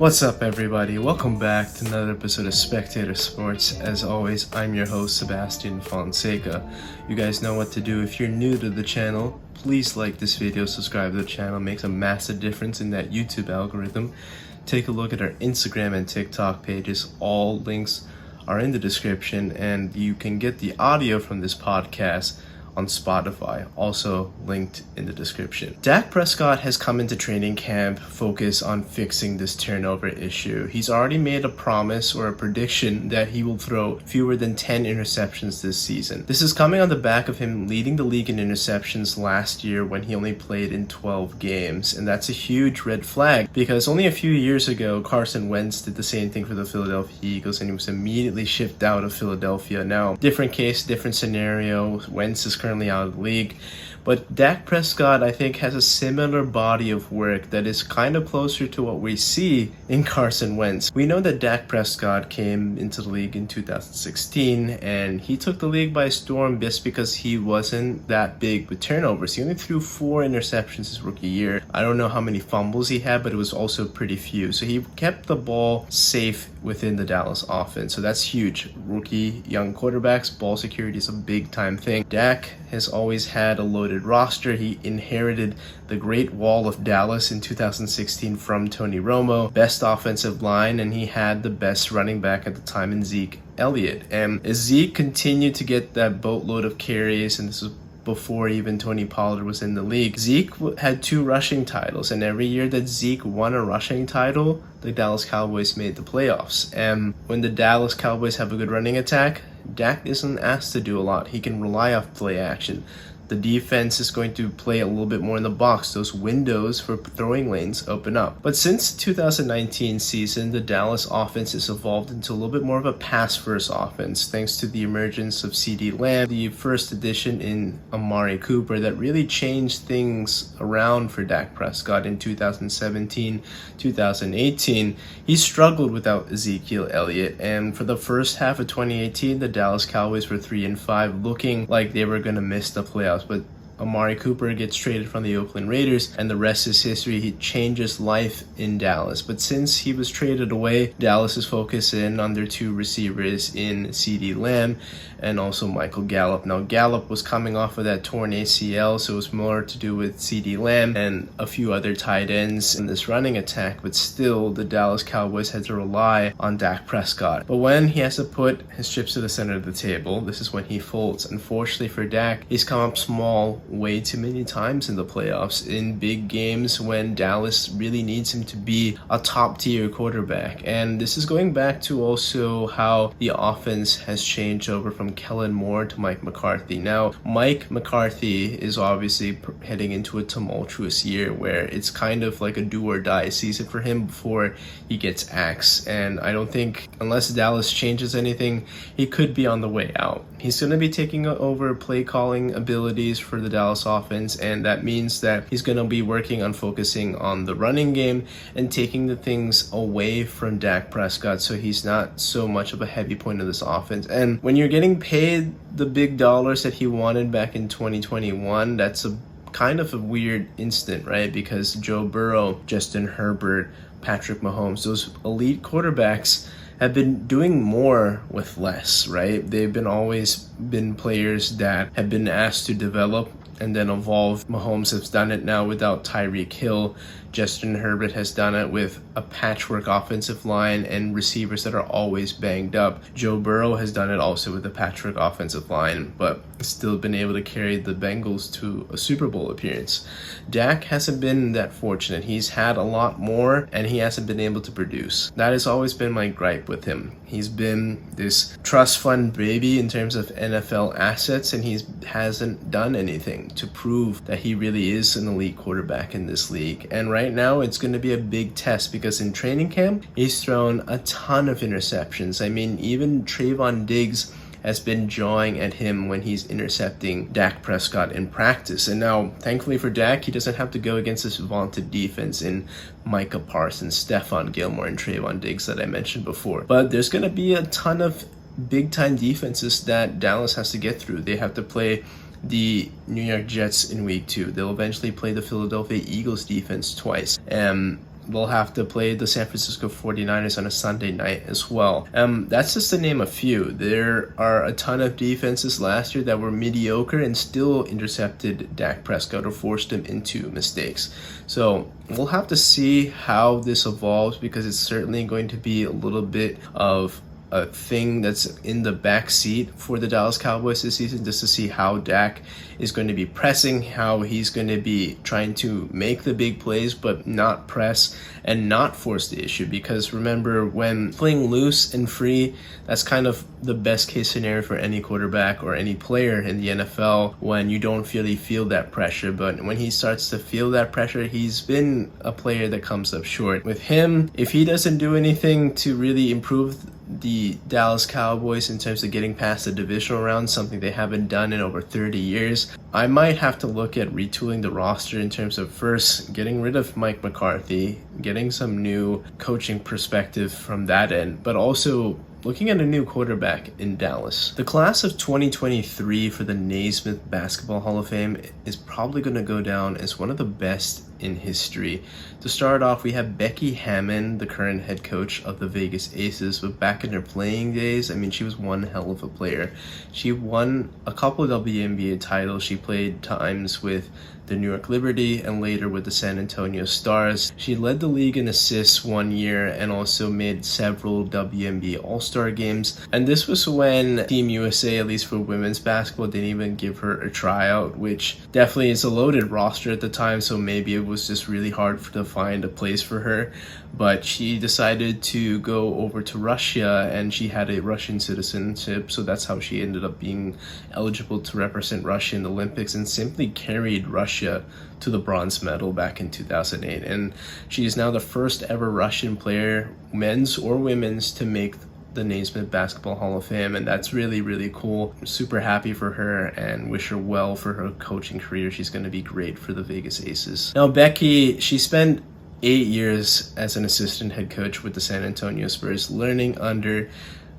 What's up, everybody? Welcome back to another episode of Spectator Sports. As always, I'm your host, Sebastian Fonseca. You guys know what to do. If you're new to the channel, please like this video, subscribe to the channel. It makes a massive difference in that YouTube algorithm. Take a look at our Instagram and TikTok pages. All links are in the description, and you can get the audio from this podcast on Spotify, also linked in the description. Dak Prescott has come into training camp focused on fixing this turnover issue. He's already made a promise or a prediction that he will throw fewer than 10 interceptions this season. This is coming on the back of him leading the league in interceptions last year when he only played in 12 games, and that's a huge red flag because only a few years ago Carson Wentz did the same thing for the Philadelphia Eagles and he was immediately shipped out of Philadelphia. Now, different case, different scenario. Wentz is currently out of the league, but Dak Prescott, I think, has a similar body of work that is kind of closer to what we see in Carson Wentz. We know that Dak Prescott came into the league in 2016 and he took the league by storm just because he wasn't that big with turnovers. He only threw 4 interceptions his rookie year. I don't know how many fumbles he had, but it was also pretty few. So he kept the ball safe within the Dallas offense. So that's huge. Rookie, young quarterbacks, ball security is a big time thing. Dak has always had a loaded roster. He inherited the Great Wall of Dallas in 2016 from Tony Romo, best offensive line, and he had the best running back at the time in Zeke Elliott. And as Zeke continued to get that boatload of carries, and this was before even Tony Pollard was in the league, Zeke had 2 rushing titles, and every year that Zeke won a rushing title, the Dallas Cowboys made the playoffs. And when the Dallas Cowboys have a good running attack, Dak isn't asked to do a lot. He can rely off play action. The defense is going to play a little bit more in the box. Those windows for throwing lanes open up. But since 2019 season, the Dallas offense has evolved into a little bit more of a pass-first offense, thanks to the emergence of CeeDee Lamb, the first addition in Amari Cooper that really changed things around for Dak Prescott in 2017, 2018. He struggled without Ezekiel Elliott, and for the first half of 2018, the Dallas Cowboys were 3-5, looking like they were going to miss the playoffs. But Amari Cooper gets traded from the Oakland Raiders, and the rest is history. He changes life in Dallas. But since he was traded away, Dallas is focusing on their 2 receivers in CeeDee Lamb and also Michael Gallup. Now, Gallup was coming off of that torn ACL, so it was more to do with CeeDee Lamb and a few other tight ends in this running attack. But still, the Dallas Cowboys had to rely on Dak Prescott. But when he has to put his chips to the center of the table, this is when he folds. Unfortunately for Dak, he's come up small way too many times in the playoffs in big games when Dallas really needs him to be a top tier quarterback. And this is going back to also how the offense has changed over from Kellen Moore to Mike McCarthy. Now, Mike McCarthy is obviously heading into a tumultuous year where it's kind of like a do or die season for him before he gets axed. And I don't think, unless Dallas changes anything, he could be on the way out. He's going to be taking over play calling abilities for the Dallas offense, and that means that he's going to be working on focusing on the running game and taking the things away from Dak Prescott so he's not so much of a heavy point of this offense. And when you're getting paid the big dollars that he wanted back in 2021, that's a kind of a weird instant, right? Because Joe Burrow, Justin Herbert, Patrick Mahomes, those elite quarterbacks have been doing more with less, right? They've been always been players that have been asked to develop and then evolve. Mahomes has done it now without Tyreek Hill. Justin Herbert has done it with a patchwork offensive line and receivers that are always banged up. Joe Burrow has done it also with a patchwork offensive line, but still been able to carry the Bengals to a Super Bowl appearance. Dak hasn't been that fortunate. He's had a lot more and he hasn't been able to produce. That has always been my gripe with him. He's been this trust fund baby in terms of NFL assets, and he hasn't done anything to prove that he really is an elite quarterback in this league. And right now it's going to be a big test because in training camp he's thrown a ton of interceptions. I mean, even Trayvon Diggs has been jawing at him when he's intercepting Dak Prescott in practice. And now, thankfully for Dak, he doesn't have to go against this vaunted defense in Micah Parsons, Stephon Gilmore, and Trayvon Diggs that I mentioned before. But there's going to be a ton of big-time defenses that Dallas has to get through. They have to play the New York Jets in week 2. They'll eventually play the Philadelphia Eagles defense twice. they'll have to play the San Francisco 49ers on a Sunday night as well. That's just to name a few. There are a ton of defenses last year that were mediocre and still intercepted Dak Prescott or forced him into mistakes. So we'll have to see how this evolves, because it's certainly going to be a little bit of a thing that's in the back seat for the Dallas Cowboys this season, just to see how Dak is going to be pressing, how he's going to be trying to make the big plays but not press and not force the issue. Because remember, when playing loose and free, that's kind of the best case scenario for any quarterback or any player in the NFL, when you don't really feel that pressure. But when he starts to feel that pressure, he's been a player that comes up short. With him, if he doesn't do anything to really improve the Dallas Cowboys in terms of getting past the divisional round, something they haven't done in over 30 years, I might have to look at retooling the roster in terms of first getting rid of Mike McCarthy, getting some new coaching perspective from that end, but also looking at a new quarterback in Dallas. The class of 2023 for the Naismith Basketball Hall of Fame is probably going to go down as one of the best in history. To start off, we have Becky Hammon, the current head coach of the Vegas Aces, but back in her playing days, she was one hell of a player. She won a couple of WNBA titles. She played times with the New York Liberty and later with the San Antonio Stars. She led the league in assists one year and also made several WNBA All-Star games. And this was when Team USA, at least for women's basketball, didn't even give her a tryout, which definitely is a loaded roster at the time, so maybe it was just really hard to find a place for her. But she decided to go over to Russia, and she had a Russian citizenship, so that's how she ended up being eligible to represent Russia in the Olympics, and simply carried Russia to the bronze medal back in 2008. And she is now the first ever Russian player, men's or women's, to make the Naismith Basketball Hall of Fame, and that's really, really cool. I'm super happy for her and wish her well for her coaching career. She's going to be great for the Vegas Aces. Now, Becky, she spent 8 years as an assistant head coach with the San Antonio Spurs, learning under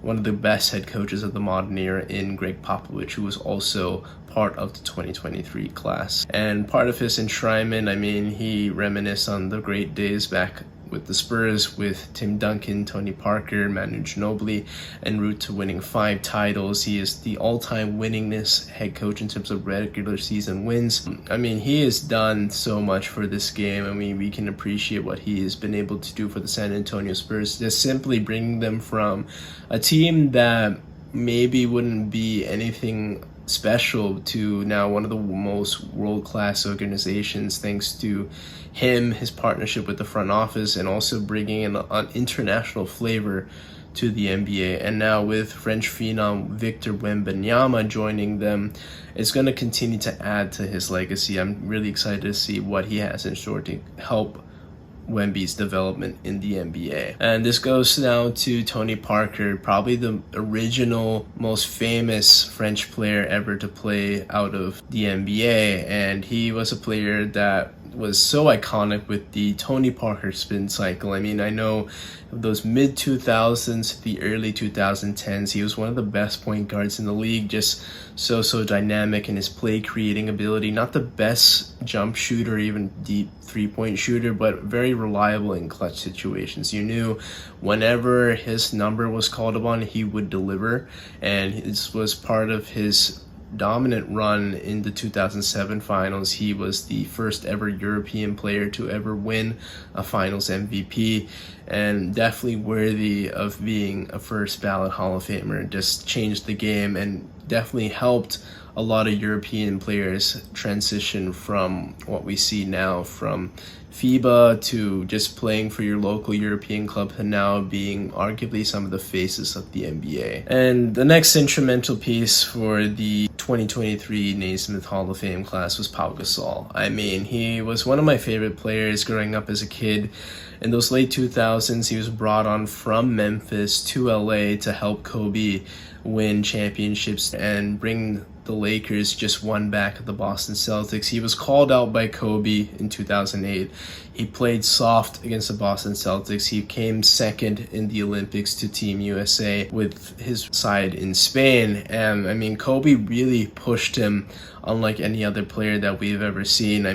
one of the best head coaches of the modern era in Gregg Popovich, who was also part of the 2023 class. And part of his enshrinement, he reminisced on the great days back with the Spurs with Tim Duncan, Tony Parker, Manu Ginobili, en route to winning 5 titles. He is the all-time winningest head coach in terms of regular season wins. He has done so much for this game. We can appreciate what he has been able to do for the San Antonio Spurs, just simply bringing them from a team that maybe wouldn't be anything special to now one of the most world-class organizations, thanks to him, his partnership with the front office, and also bringing in an international flavor to the NBA. And now with French phenom Victor Wembanyama joining them, it's going to continue to add to his legacy. I'm really excited to see what he has in store to help Wemby's development in the NBA. And this goes now to Tony Parker, probably the original, most famous French player ever to play out of the NBA. And he was a player that was so iconic with the Tony Parker spin cycle. I know those mid-2000s, the early 2010s, he was one of the best point guards in the league, just so dynamic in his play creating ability. Not the best jump shooter, even deep three-point shooter, but very reliable in clutch situations. You knew whenever his number was called upon, he would deliver, and this was part of his dominant run in the 2007 finals. He was the first ever European player to ever win a finals MVP, and definitely worthy of being a first ballot Hall of Famer. Just changed the game and definitely helped a lot of European players transition from what we see now, from FIBA to just playing for your local European club, to now being arguably some of the faces of the NBA. And the next instrumental piece for the 2023 Naismith Hall of Fame class was Pau Gasol. He was one of my favorite players growing up as a kid. In those late 2000s, he was brought on from Memphis to LA to help Kobe win championships and bring the Lakers just one back at the Boston Celtics. He was called out by Kobe in 2008. He played soft against the Boston Celtics. He came second in the Olympics to Team USA with his side in Spain. And Kobe really pushed him unlike any other player that we've ever seen.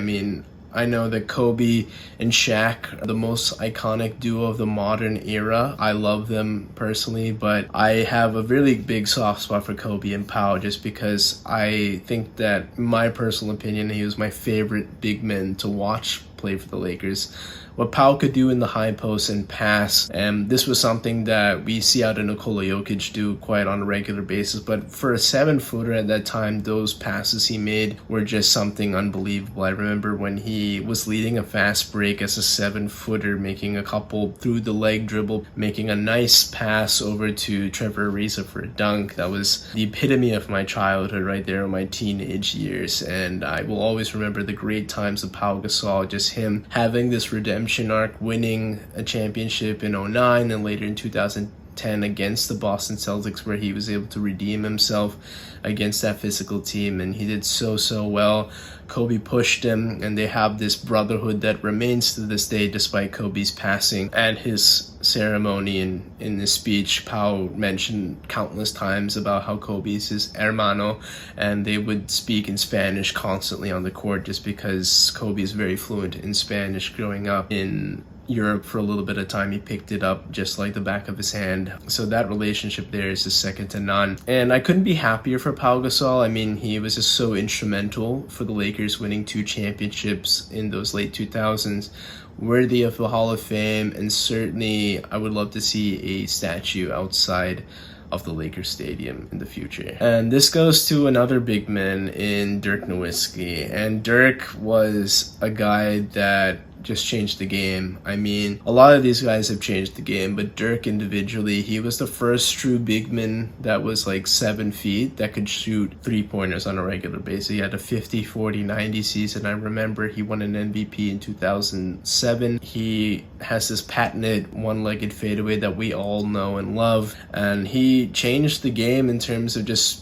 I know that Kobe and Shaq are the most iconic duo of the modern era. I love them personally, but I have a really big soft spot for Kobe and Pau just because I think that, in my personal opinion, he was my favorite big man to watch play for the Lakers. What Pau could do in the high post and pass, and this was something that we see out of Nikola Jokic do quite on a regular basis, but for a 7-footer at that time, those passes he made were just something unbelievable. I remember when he was leading a fast break as a 7-footer, making a couple through the leg dribble, making a nice pass over to Trevor Ariza for a dunk. That was the epitome of my childhood right there in my teenage years, and I will always remember the great times of Pau Gasol, just him having this redemption arc, winning a championship in 2009 and later in 2010 against the Boston Celtics, where he was able to redeem himself against that physical team, and he did so well. Kobe pushed him, and they have this brotherhood that remains to this day despite Kobe's passing. And his ceremony in his speech, Pau mentioned countless times about how Kobe is his hermano, and they would speak in Spanish constantly on the court just because Kobe is very fluent in Spanish. Growing up in Europe for a little bit of time, he picked it up just like the back of his hand. So that relationship there is just second to none. And I couldn't be happier for Pau Gasol. I mean, he was just so instrumental for the Lakers winning 2 championships in those late 2000s. Worthy of the Hall of Fame, and certainly I would love to see a statue outside of the Lakers Stadium in the future. And this goes to another big man in Dirk Nowitzki. And Dirk was a guy that just changed the game. I mean, a lot of these guys have changed the game, but Dirk individually, he was the first true big man that was like 7 feet that could shoot 3-pointers on a regular basis. He had a 50, 40, 90 season. I remember he won an MVP in 2007. He has this patented one-legged fadeaway that we all know and love, and he changed the game in terms of just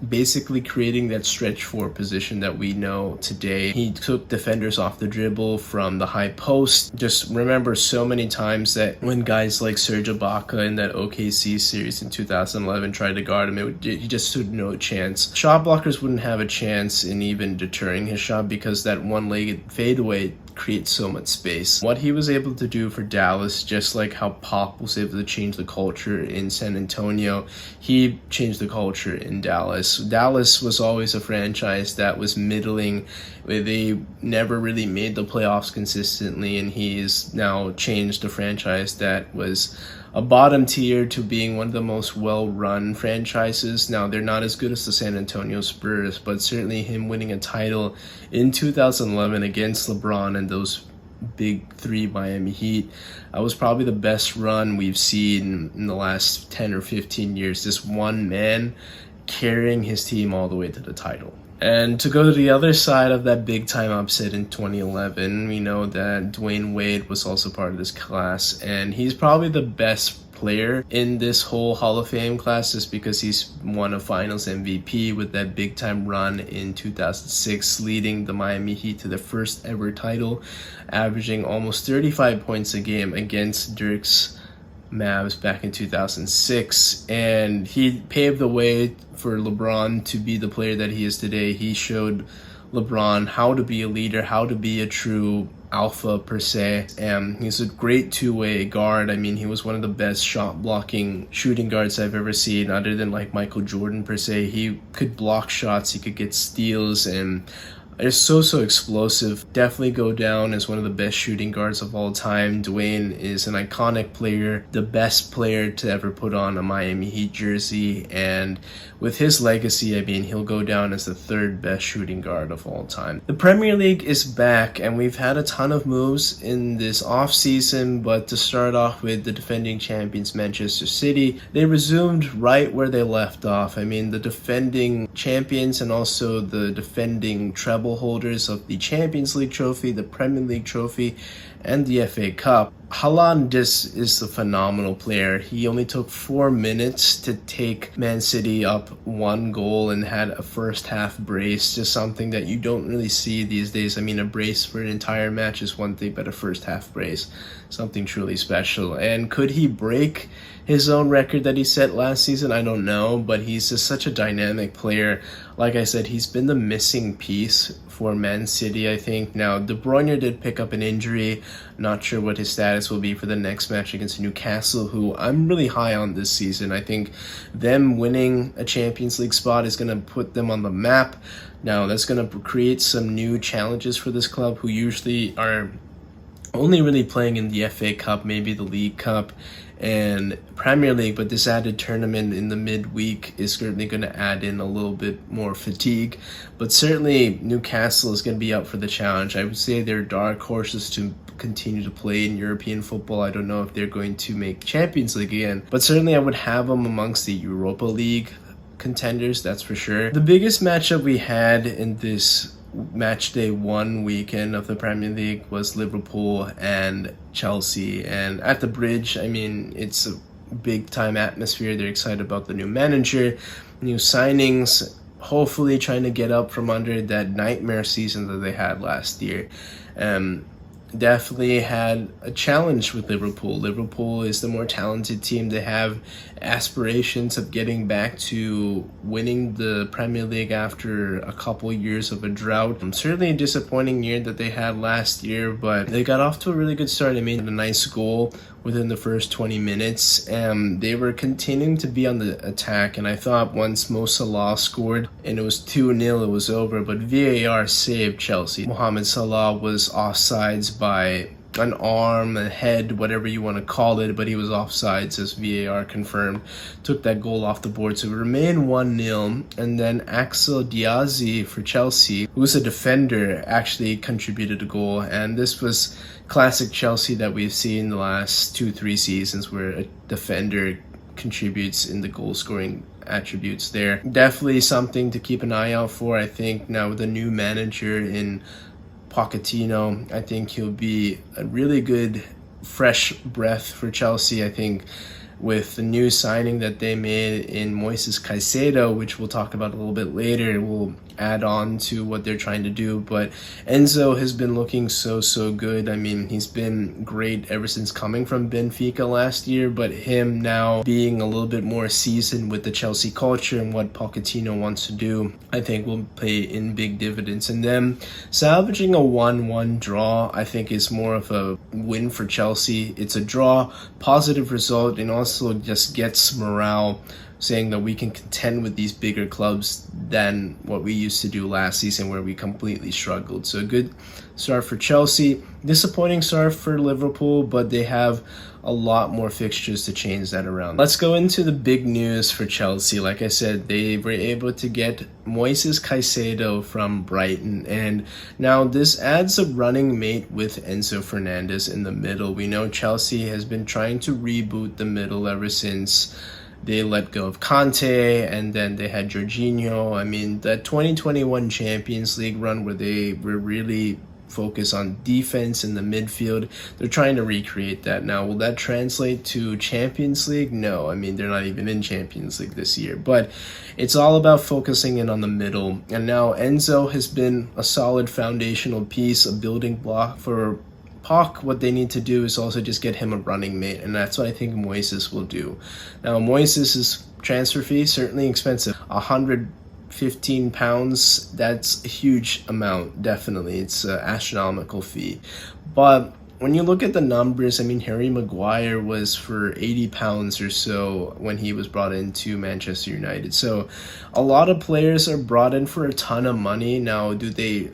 basically creating that stretch 4 position that we know today. He took defenders off the dribble from the high post. Just remember so many times that when guys like Serge Ibaka in that OKC series in 2011 tried to guard him, he just stood no chance. Shot blockers wouldn't have a chance in even deterring his shot because that one-legged fadeaway creates so much space. What he was able to do for Dallas, just like how Pop was able to change the culture in San Antonio, he changed the culture in Dallas. Dallas was always a franchise that was middling. They never really made the playoffs consistently, and he's now changed a franchise that was a bottom tier to being one of the most well-run franchises. Now, they're not as good as the San Antonio Spurs, but certainly him winning a title in 2011 against LeBron and those big 3 Miami Heat, was probably the best run we've seen in the last 10 or 15 years. This one man carrying his team all the way to the title. And to go to the other side of that big-time upset in 2011, we know that Dwyane Wade was also part of this class, and he's probably the best player in this whole Hall of Fame class just because he's won a Finals MVP with that big-time run in 2006, leading the Miami Heat to their first ever title, averaging almost 35 points a game against Dirk's Mavs back in 2006, and he paved the way for LeBron to be the player that he is today. He showed LeBron how to be a leader, how to be a true alpha per se, and he's a great two-way guard. I mean, he was one of the best shot blocking shooting guards I've ever seen, other than like Michael Jordan per se. He could block shots, he could get steals, and is so explosive. Definitely go down as one of the best shooting guards of all time. Dwyane is an iconic player, the best player to ever put on a Miami Heat jersey, and with his legacy, I mean, he'll go down as the 3rd best shooting guard of all time. The Premier League is back, and we've had a ton of moves in this off-season, but to start off with the defending champions Manchester City, they resumed right where they left off. I mean, the defending champions and also the defending treble holders of the Champions League trophy, the Premier League trophy, and the FA Cup Haaland just is a phenomenal player. He only took 4 minutes to take Man City up 1 goal and had a first half brace, just something that you don't really see these days. I mean, a brace for an entire match is one thing, but a first half brace, something truly special. And could he break his own record that he set last season? I don't know, but he's just such a dynamic player. Like I said, he's been the missing piece for Man City, I think. Now, De Bruyne did pick up an injury. Not sure what his status will be for the next match against Newcastle, who I'm really high on this season. I think them winning a Champions League spot is going to put them on the map. Now, that's going to create some new challenges for this club, who usually are only really playing in the FA Cup, maybe the League Cup and Premier League, but this added tournament in the midweek is certainly going to add in a little bit more fatigue. But certainly Newcastle is going to be up for the challenge. I would say they're dark horses to continue to play in European football. I don't know if they're going to make Champions League again, but certainly I would have them amongst the Europa League contenders, that's for sure. The biggest matchup we had in this match day 1 weekend of the Premier League was Liverpool and Chelsea, and at the Bridge, I mean, it's a big time atmosphere. They're excited about the new manager, new signings, hopefully trying to get up from under that nightmare season that they had last year. Definitely had a challenge with Liverpool. Liverpool is the more talented team. They have aspirations of getting back to winning the Premier League after a couple years of a drought. Certainly a disappointing year that they had last year, but they got off to a really good start. They made a nice goal within the first 20 minutes, and they were continuing to be on the attack. And I thought once Mo Salah scored and it was 2-0, it was over, but VAR saved Chelsea. Mohamed Salah was offsides by an arm, a head, whatever you want to call it, but he was offsides as VAR confirmed, took that goal off the board. So it remained 1-0, and then Axel Diazy for Chelsea, who's a defender, actually contributed a goal. And this was classic Chelsea that we've seen the last 2-3 seasons, where a defender contributes in the goal scoring attributes there. Definitely something to keep an eye out for. I think now with a new manager in Pochettino, I think he'll be a really good fresh breath for Chelsea. I think with the new signing that they made in Moises Caicedo, which we'll talk about a little bit later, will add on to what they're trying to do. But Enzo has been looking so good. I mean, he's been great ever since coming from Benfica last year, but him now being a little bit more seasoned with the Chelsea culture and what Pochettino wants to do, I think will pay in big dividends. And them salvaging a 1-1 draw, I think, is more of a win for Chelsea. It's a draw, positive result, and also just gets morale, saying that we can contend with these bigger clubs than what we used to do last season, where we completely struggled. So a good start for Chelsea. Disappointing start for Liverpool, but they have a lot more fixtures to change that around. Let's go into the big news for Chelsea. Like I said, they were able to get Moises Caicedo from Brighton, and now this adds a running mate with Enzo Fernandez in the middle. We know Chelsea has been trying to reboot the middle ever since they let go of Conte, and then they had Jorginho. I mean, that 2021 Champions League run where they were really focused on defense in the midfield, they're trying to recreate that now. Will that translate to Champions League? No. I mean, they're not even in Champions League this year, but it's all about focusing in on the middle. And now Enzo has been a solid foundational piece, a building block for Poch. What they need to do is also just get him a running mate, and that's what I think Moises will do. Now, Moises' transfer fee, certainly expensive, £115, that's a huge amount, definitely. It's an astronomical fee. But when you look at the numbers, I mean, Harry Maguire was for £80 or so when he was brought into Manchester United. So a lot of players are brought in for a ton of money. Now, do they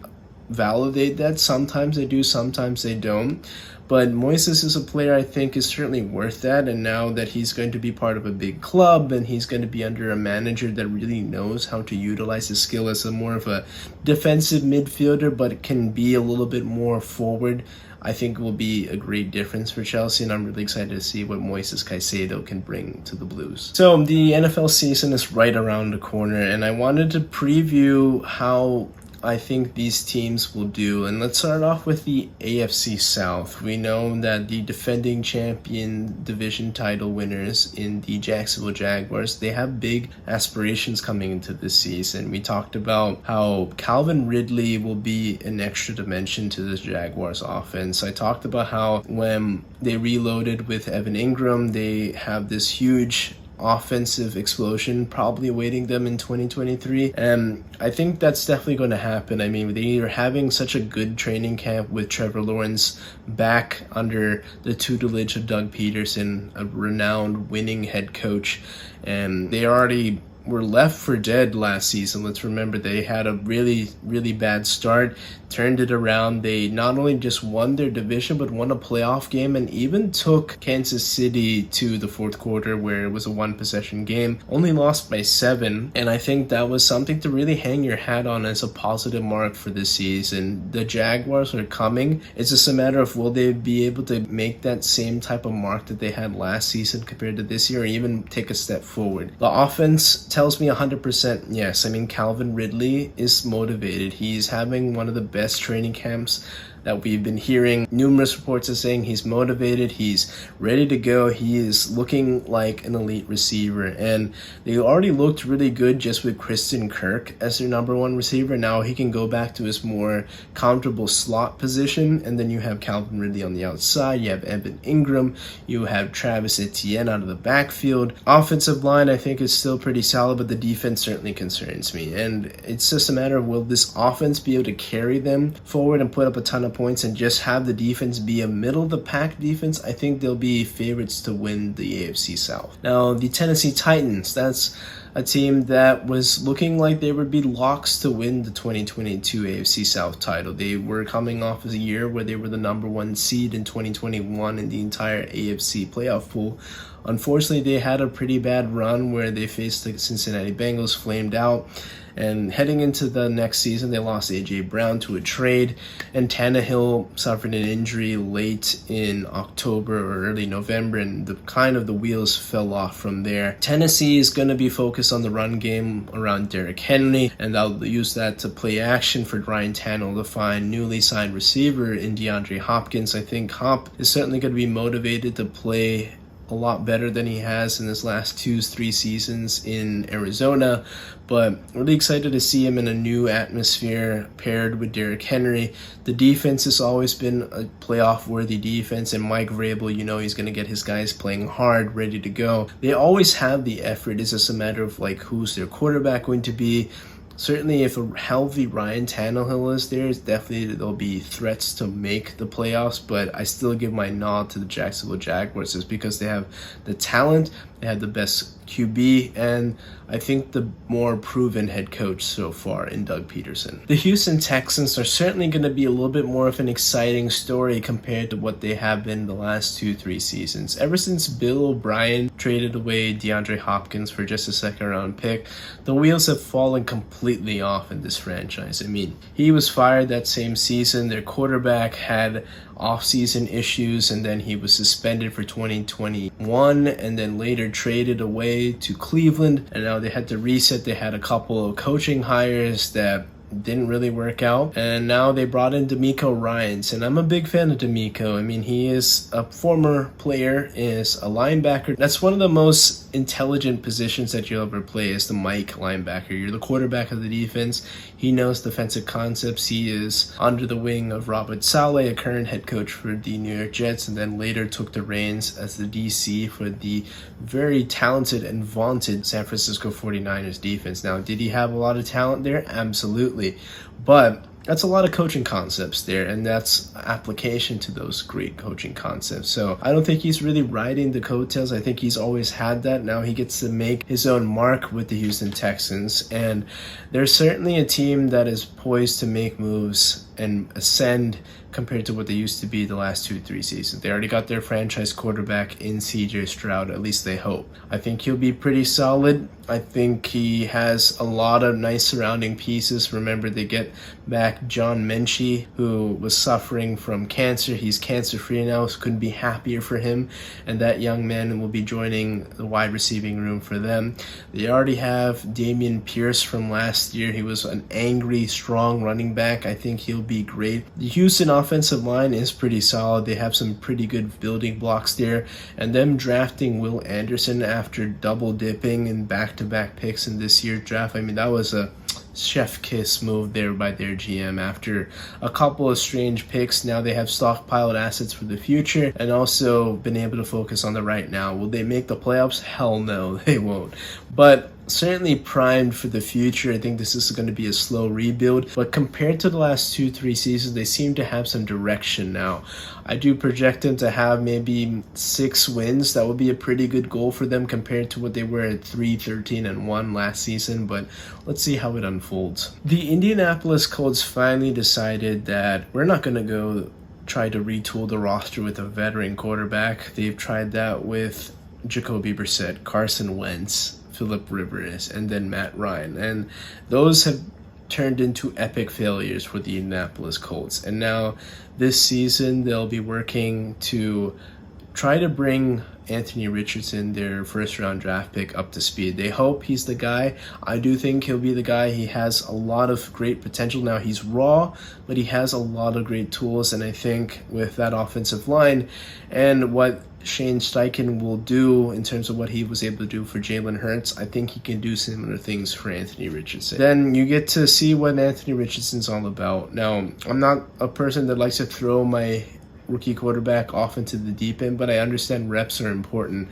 validate that? Sometimes they do, sometimes they don't. But Moises is a player I think is certainly worth that, and now that he's going to be part of a big club and he's going to be under a manager that really knows how to utilize his skill as a more of a defensive midfielder but can be a little bit more forward, I think will be a great difference for Chelsea, and I'm really excited to see what Moises Caicedo can bring to the Blues. So the NFL season is right around the corner, and I wanted to preview how I think these teams will do. And let's start off with the AFC South. We know that the defending champion division title winners in the Jacksonville Jaguars, they have big aspirations coming into this season. We talked about how Calvin Ridley will be an extra dimension to the Jaguars offense. I talked about how when they reloaded with Evan Ingram, they have this huge offensive explosion probably awaiting them in 2023, and I think that's definitely going to happen. I mean, they are having such a good training camp with Trevor Lawrence back under the tutelage of Doug Peterson, a renowned winning head coach, and they already were left for dead last season. Let's remember they had a really, really bad start, turned it around. They not only just won their division, but won a playoff game and even took Kansas City to the fourth quarter where it was a one-possession game, only lost by 7. And I think that was something to really hang your hat on as a positive mark for this season. The Jaguars are coming. It's just a matter of will they be able to make that same type of mark that they had last season compared to this year, or even take a step forward. The offense tells me 100% yes. I mean, Calvin Ridley is motivated. He's having one of the best training camps that we've been hearing. Numerous reports are saying he's motivated, he's ready to go, he is looking like an elite receiver, and they already looked really good just with Kristen Kirk as their number 1 receiver. Now he can go back to his more comfortable slot position, and then you have Calvin Ridley on the outside, you have Evan Ingram, you have Travis Etienne out of the backfield. Offensive line I think is still pretty solid, but the defense certainly concerns me, and it's just a matter of will this offense be able to carry them forward and put up a ton of points and just have the defense be a middle of the pack defense. I think they'll be favorites to win the AFC South. Now the Tennessee Titans, that's a team that was looking like they would be locks to win the 2022 AFC South title. They were coming off of a year where they were the number 1 seed in 2021 in the entire AFC playoff pool. Unfortunately, they had a pretty bad run where they faced the Cincinnati Bengals, flamed out. And heading into the next season, they lost A.J. Brown to a trade, and Tannehill suffered an injury late in October or early November, and the wheels fell off from there. Tennessee is going to be focused on the run game around Derrick Henry, and they'll use that to play action for Ryan Tannehill to find newly signed receiver in DeAndre Hopkins. I think Hop is certainly going to be motivated to play a lot better than he has in his last 2-3 seasons in Arizona, but really excited to see him in a new atmosphere paired with Derrick Henry. The defense has always been a playoff worthy defense, and Mike Vrabel, you know, he's going to get his guys playing hard, ready to go. They always have the effort. It's just a matter of like who's their quarterback going to be. Certainly, if a healthy Ryan Tannehill is there, definitely there'll be threats to make the playoffs, but I still give my nod to the Jacksonville Jaguars just because they have the talent, they have the best QB, and I think the more proven head coach so far in Doug Peterson. The Houston Texans are certainly going to be a little bit more of an exciting story compared to what they have been the last 2-3 seasons. Ever since Bill O'Brien traded away DeAndre Hopkins for just a second-round pick, the wheels have fallen completely off in this franchise. I mean, he was fired that same season. Their quarterback had off-season issues, and then he was suspended for 2021 and then later traded away to Cleveland, and now they had to reset. They had a couple of coaching hires that didn't really work out, and now they brought in DeMeco Ryans, and I'm a big fan of DeMeco. I mean, he is a former player, is a linebacker. That's one of the most intelligent positions that you'll ever play, is the Mike linebacker. You're the quarterback of the defense. He knows defensive concepts. He is under the wing of Robert Saleh, a current head coach for the New York Jets, and then later took the reins as the DC for the very talented and vaunted San Francisco 49ers defense. Now, did he have a lot of talent there? Absolutely. But that's a lot of coaching concepts there, and that's application to those great coaching concepts. So I don't think he's really riding the coattails. I think he's always had that. Now he gets to make his own mark with the Houston Texans, and they're certainly a team that is poised to make moves and ascend compared to what they used to be the last 2-3 seasons. They already got their franchise quarterback in CJ Stroud, at least they hope. I think he'll be pretty solid. I think he has a lot of nice surrounding pieces. Remember, they get back John Menchie, who was suffering from cancer. He's cancer-free now, so couldn't be happier for him. And that young man will be joining the wide receiving room for them. They already have Dameon Pierce from last year. He was an angry, strong running back. I think he'll be great. The Houston offensive line is pretty solid. They have some pretty good building blocks there. And them drafting Will Anderson after double dipping in back-to-back picks in this year's draft, I mean, that was a chef kiss move there by their GM. After a couple of strange picks, now they have stockpiled assets for the future and also been able to focus on the right now. Will they make the playoffs? Hell no, they won't. But certainly primed for the future. I think this is going to be a slow rebuild, but compared to the last 2-3 seasons, they seem to have some direction now. I do project them to have maybe 6 wins. That would be a pretty good goal for them compared to what they were at 3-13-1 last season, but let's see how it unfolds. The Indianapolis Colts finally decided that we're not going to go try to retool the roster with a veteran quarterback. They've tried that with Jacoby Brissett, Carson Wentz, Phillip Rivers, and then Matt Ryan, and those have turned into epic failures for the Indianapolis Colts. And now this season they'll be working to try to bring Anthony Richardson, their first round draft pick, up to speed. They hope he's the guy. I do think he'll be the guy. He has a lot of great potential. Now he's raw, but he has a lot of great tools, and I think with that offensive line and what Shane Steichen will do in terms of what he was able to do for Jalen Hurts, I think he can do similar things for Anthony Richardson. Then you get to see what Anthony Richardson's all about. Now, I'm not a person that likes to throw my rookie quarterback off into the deep end, but I understand reps are important.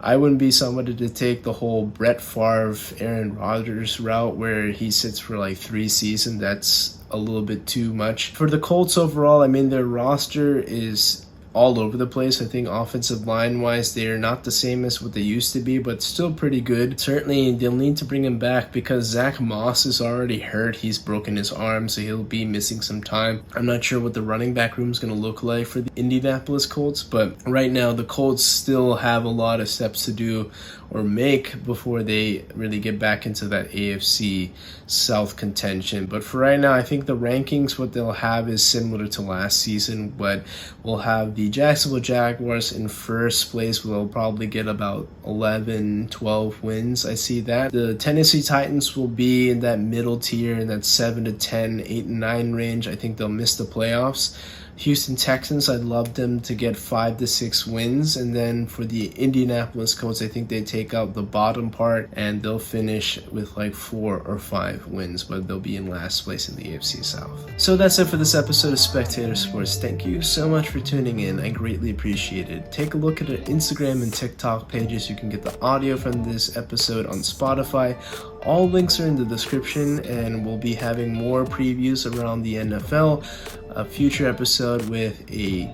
I wouldn't be somebody to take the whole Brett Favre, Aaron Rodgers route where he sits for like 3 seasons. That's a little bit too much. For the Colts overall, I mean, their roster is all over the place. I think offensive line wise, they are not the same as what they used to be, but still pretty good. Certainly they'll need to bring him back because Zach Moss is already hurt. He's broken his arm, so he'll be missing some time. I'm not sure what the running back room is going to look like for the Indianapolis Colts, but right now the Colts still have a lot of steps to do or make before they really get back into that AFC South contention. But for right now, I think the rankings, what they'll have is similar to last season, but we'll have the Jacksonville Jaguars in first place. We'll probably get about 11-12 wins. I see that. The Tennessee Titans will be in that middle tier, in that 7-10, 8-9 range. I think they'll miss the playoffs. Houston Texans, I'd love them to get 5-6 wins. And then for the Indianapolis Colts, I think they take out the bottom part and they'll finish with like 4 or 5 wins, but they'll be in last place in the AFC South. So that's it for this episode of Spectator Sports. Thank you so much for tuning in. I greatly appreciate it. Take a look at our Instagram and TikTok pages. You can get the audio from this episode on Spotify. All links are in the description, and we'll be having more previews around the NFL, a future episode with a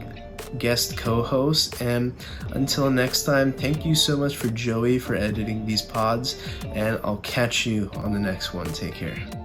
guest co-host. And until next time, thank you so much for Joey for editing these pods, and I'll catch you on the next one. Take care.